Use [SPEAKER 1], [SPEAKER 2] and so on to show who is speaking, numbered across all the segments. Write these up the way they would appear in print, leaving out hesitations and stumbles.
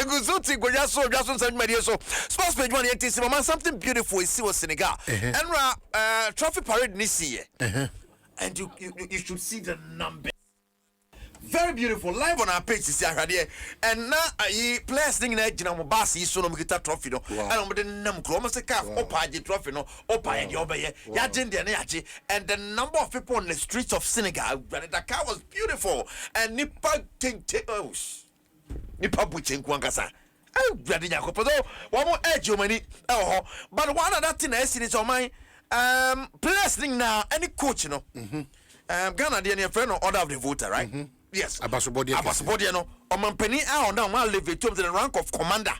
[SPEAKER 1] Guzuti Goyaso Jason San Maria so sports page 1 yet man something beautiful is see Senegal. And trophy parade this year. And you should see the number. Very beautiful live on our page this year. And now players singing that Jinamo Bassi so no get trophy no. And on the num almost a calf opa the trophy no opa and yoba yaji and the number of people on the streets of Senegal the car was beautiful and Nipa Buchin Kwankasa. Oh, Brady Jacopo, one more edge, money. Oh, but one of that thing I see is on my players now any coach, you know. Ghana, dear friend, or order of the voter, right? Yes, Abasubodi, no, or Mampeni, I now want to live to the rank of commander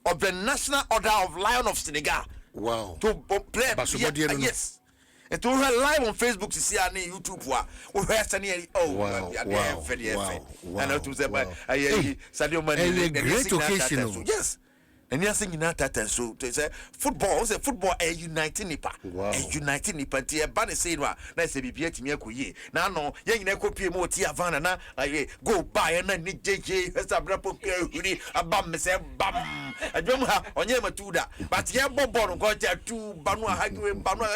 [SPEAKER 1] of the National Order of Lion of Senegal.
[SPEAKER 2] Wow.
[SPEAKER 1] To play, yes. And to her live on Facebook to see on YouTube. We heard Sunny. Oh, wow. And I to say, Sadio Mane,
[SPEAKER 2] great occasion.
[SPEAKER 1] Yes. And you're singing that so to say football a uniting nipa. A uniting nipa. Tia Bani said, let's say, be at me. Now, no, young Neco more Tia Vanna. I go buy and then Nick JJ has a brapo a bum, say, bum. I don't have on Yamatuda. But yeah, Bobo got there 2 Banua Hagway, Banua.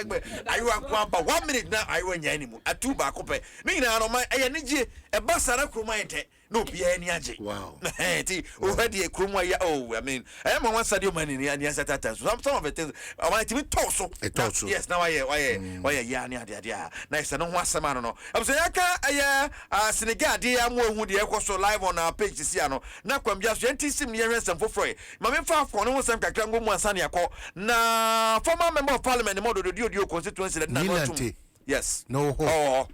[SPEAKER 1] I want 1 minute now. I went anymore. A 2 back up. Meanwhile, my energy, a bassara cromite. No, be any aji.
[SPEAKER 2] Wow.
[SPEAKER 1] Hey, already a crumwa. Oh, I mean, I am one Sadio Mane and yes, at that. Some of it is I want to be torso. Yes, now why, yeah, nice. I don't want some. I don't know. I'm saying, Senegal, dear, more would the so live on our page this year. Now, come just 20 years and for free. My main far for no one, some Kakango Sanya call. Now, former member of parliament, the model of the constituency. Yes.
[SPEAKER 2] No. Oh,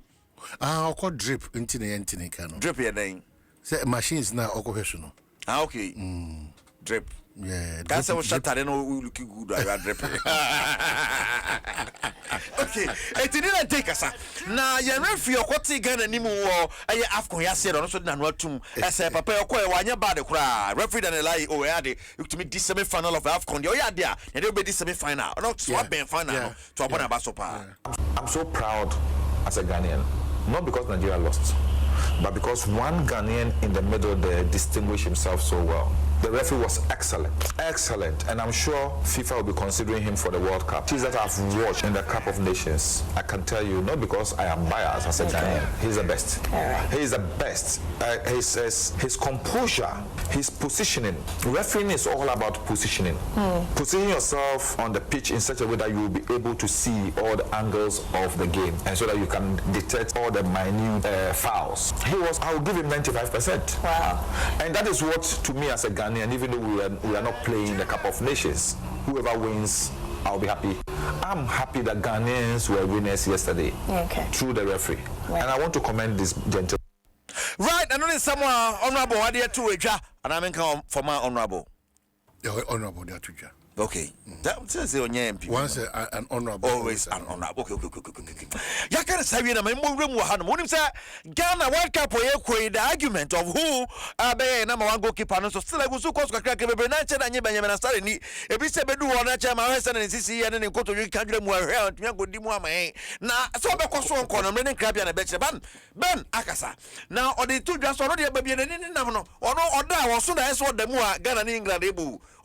[SPEAKER 2] I'll call drip into the antenna.
[SPEAKER 1] Drip your name.
[SPEAKER 2] Say machines now occupational.
[SPEAKER 1] Okay. Drip.
[SPEAKER 2] Yeah.
[SPEAKER 1] That's how shut I know we looking good. I drip. Okay. It didn't take us. Now you referee or what again anymore. I Afcon ya said also than what to as a papa or one bad cry. Referee than a lie or added to me this semi final of Afcon. You're there. And they'll be this semi final. Not swap and final to Abona Basopa.
[SPEAKER 3] I'm so proud as a Ghanaian. Not because Nigeria lost, but because one Ghanaian in the middle there distinguished himself so well. The referee was excellent, and I'm sure FIFA will be considering him for the World Cup. Things that I've watched in the Cup of Nations, I can tell you, not because I am biased as a Ghanaian, he's the best. He's the best. His composure, his positioning. Refereeing is all about positioning. Positioning yourself on the pitch in such a way that you will be able to see all the angles of the game, and so that you can detect all the minute fouls. I will give him 95%. Wow. And that is what, to me as a Ghanaian, and even though we are not playing the Cup of Nations, whoever wins, I'll be happy. I'm happy that Ghanaians were winners yesterday through the referee. Right. And I want to commend this gentleman.
[SPEAKER 1] Right, I know there's someone honorable Adia to and I'm in for my honorable.
[SPEAKER 2] Honorable Datuja.
[SPEAKER 1] Okay. That says your name.
[SPEAKER 2] Once an honorable.
[SPEAKER 1] Always an honorable. Okay. You can't say in a memorable one. Ghana World Cup the argument of who number 1 goalkeeper. So still I was so close to crack every night and you Benjamin started. If we say do one night, my husband and CC and then go to you can't get more hair and go do more. Now, so because one corner, many crab and a betcha Ben Akasa. Now, or the 2 just already a baby and or no, or that was soon as what the more Ghana in England.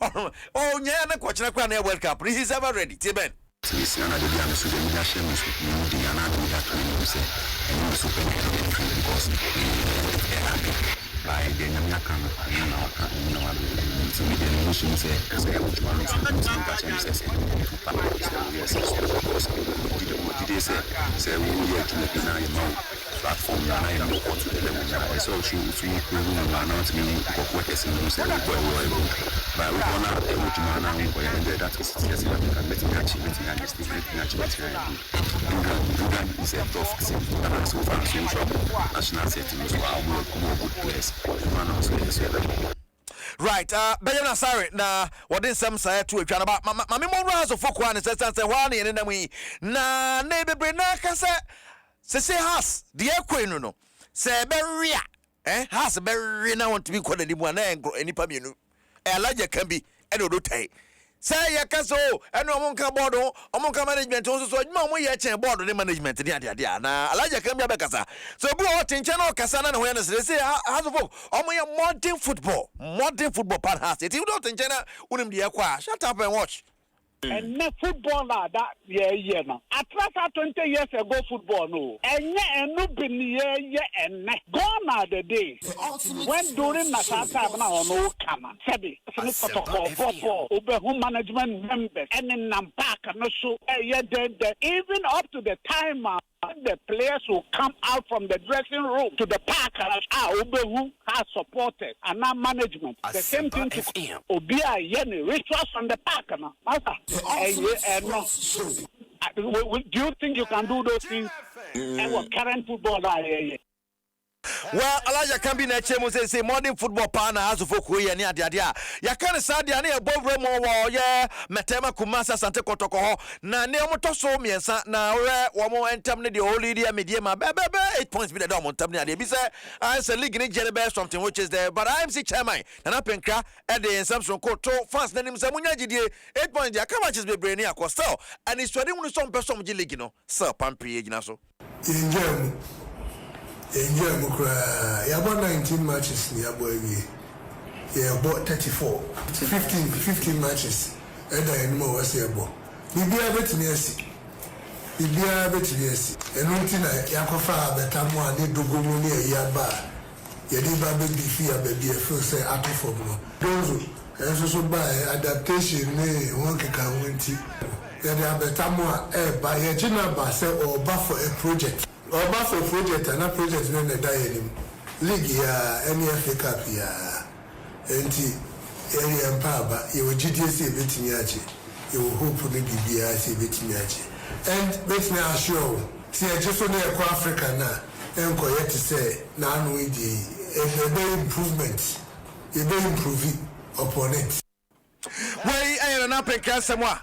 [SPEAKER 1] Oh, yeah. Watch the World Cup. He's ever ready. Tiben.
[SPEAKER 4] Platform na I am not to the level now. So she announced me workers in the but we want to able to manage that is yes, I can let me achieve it and just England is a tough team and so far so trouble national setting so our more good players.
[SPEAKER 1] Right, Benjamin sorry na what is some say to a about my memories of folk one says and say one and then we na neighbor Brenaka say has the equino no say beria has berry now want to be called anyone and any pamino Elijah can be and do tay say ya kaso eno omonka board omonka management so so adwuma mo ye chen board ne management dia na alaja kam bia be kasa so bu o tinche na kasa na ho ya na say has of omo modern football part has it you don't tinche na unim dia kwa shut up and watch.
[SPEAKER 5] And football that yeah no. At last 20 years ago football no. And no been and gone are the days when during Nasata now no come. Sabi football over home management members and in Nampak no so even up to the time the players will come out from the dressing room to the park who has supported and now management. The same thing to Obia Yeni rituals from the park now. Do you think you can do those things? And what current football
[SPEAKER 1] well, Elijah can be next year. Say modern football partner as of Okuya near Dia. Ya can Sadia near Bob Remo, yeah, Matema Kumasa Santa Kotoko, na Neomotoso, Miensa, now, one more and Tamne, the old Lydia Mediama, 8 points with the Dom on Tamna. They be say, I say, League in Jelly something which is there, but I'm sick, Chamai, and up and crack at the Samson Koto, fast name Samunaji, 8 points, ya come much is be brainy, Costa, and it's 21 some person Giligino, Sir Pampi, Ignaso.
[SPEAKER 6] Enjoy Mukra. You bought 19 matches in your boy. You bought 34. 15 matches. And I know what's your boy. You be a bit mercy. You be a bit mercy. And until Yakofa, the Tamwa, need to go near Yaba. You did a bit fear, baby, a first say, out of no. Those and so by adaptation, one can win tea. You have a Tamwa, by a general base or buffer a project. Or buffer project and a project when they die in League ya any FA Cup ya anti area and power you will GTC beating yachi you will hope to be BIC beating yachi and makes me assure see I just only a Africa now and yet to say now we the very improvement you very improving upon it.
[SPEAKER 1] Well, I am not paying someone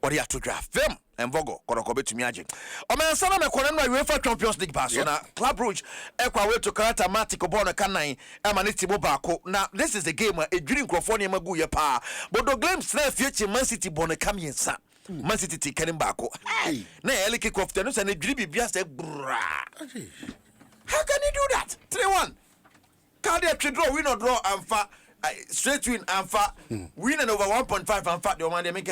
[SPEAKER 1] or you have to draft them. And Vogo, Korokobe to Miaji. Omen Sana Mekonen, UEFA Champions League pass. Now, Club Rouge, Equa way to Karata Matiko Bona Kanai, Amaniti Bobako. Now, this is the game a dream Crofonia Maguya Pa. But the game snare future Man City Bona Kamian Sa. Man City Kenembako. Hey, nay, Eliki Croftonus and a dribby Bias. Bra. How can you do that? 3-1. Cardiac draw, win or draw, and fat. Straight win and fat win and over 1.5 and fat the one they make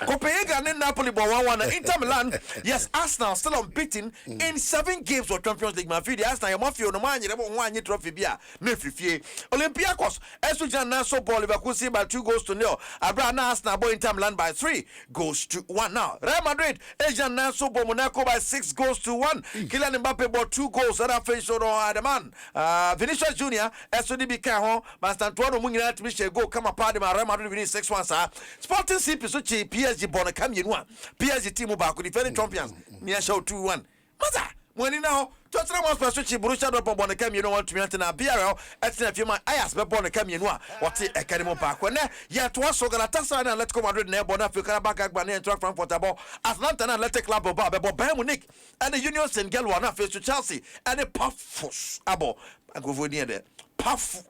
[SPEAKER 1] Copenhagen and Napoli 1-1 Inter Milan yes Arsenal still unbeaten in 7 games for Champions League Mafia Arsenal Mafia no man you one trophy bia Mefifie Olympiacos Esujan Naso Ball Leverkusen by 2-0 Abraham Arsenal boy Inter Milan by 3-1 now Real Madrid Asian Naso Ball Monaco by 6-1 Kylian Mbappe bought 2 goals that are faced on the man Vinicius Junior, SODB Cajon, Master Antoine Munina to Michel go come apart, my Real Madrid winning 6-1, sir. Sporting CP Suchi, PSG Bonacam, you one. PSG team Mobako, defending champions, near show 2-1. Mother, when you know, Tottenham was Suchi, Borussia Dortmund Bonacam, you don't want to be anti BRL, at a few months, I asked Bonacam, you know, what the Academy Park. When yet was so Galatasaray and Let's Go Madrid, Nebona, Fukarabaka, Bane, and Truck Frankfurt, Atlanta and Athletic Club of Bayern Munich, and the Union St. Galwana face to Chelsea, and a Puffs, Abo. I go for near there. Puffs.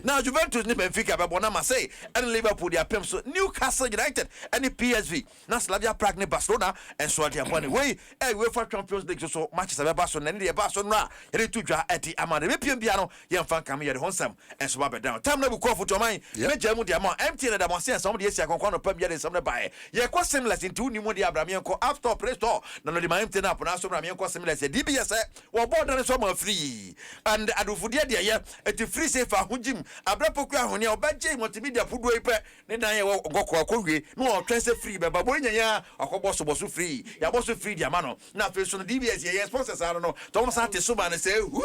[SPEAKER 1] Now Juventus ni Benfica Babona Marseille and Liverpool they are so Newcastle United and the PSV. Now Slavia Prague ni Barcelona and so they are on the way. UEFA Champions League so matches about Barcelona and the Barcelona. They to draw at the Amanda. Me piano young fan come here the Honsam and so down. Time na call for to mine. Me jamu the amount empty that I say some days I can come Premier some buy. Yeah, quite similar in two new the Abramianco after Play Store. None of the my empty up na so Abramianco similar say DBS or board than some free and Adufudia there. Eti free say for hujim abrapoku ahone obaje multimedia pudo ipe ne dan ye gokọ akọhwe no o twese free be babo nyanya akọboso free ya boso free dia ma no na fe so no DBS ye sponsors are no to mo sante so ba ne say hu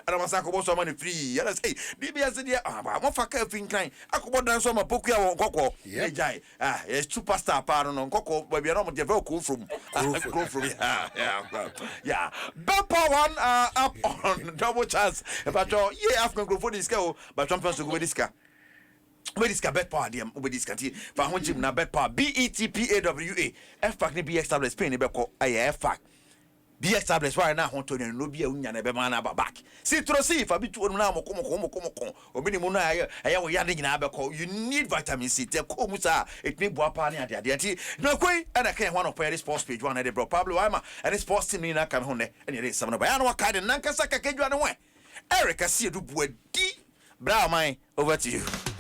[SPEAKER 1] ana ma sa akọboso ma ne free ya say DBS dia mo fa ka fin kan akọbodan so ma poku ya gokọ e jai e superstar pa no gokọ ba bia no mo de very cool from yeah Bepa one up on double chance but yeah African group for this guy but champions to go with this guy bet power dem with this guy for hon na bet power BETPAWA F pack ni BX tablet Spain be call F pack be established right now honto no be a unya na be man back see throw see if abi to na moko obi mu na aya wo yade nyina be call you need vitamin C te ko mu sa it me boa pa ne ade ade no koi ana kan one of the sports page one na de bro Pablo Wima and sports team ni na kan ho ne and it is some ba ya no ka de nankasa ka Kegyiwa ne ho Eric Asiedu Boadi bra man over to you.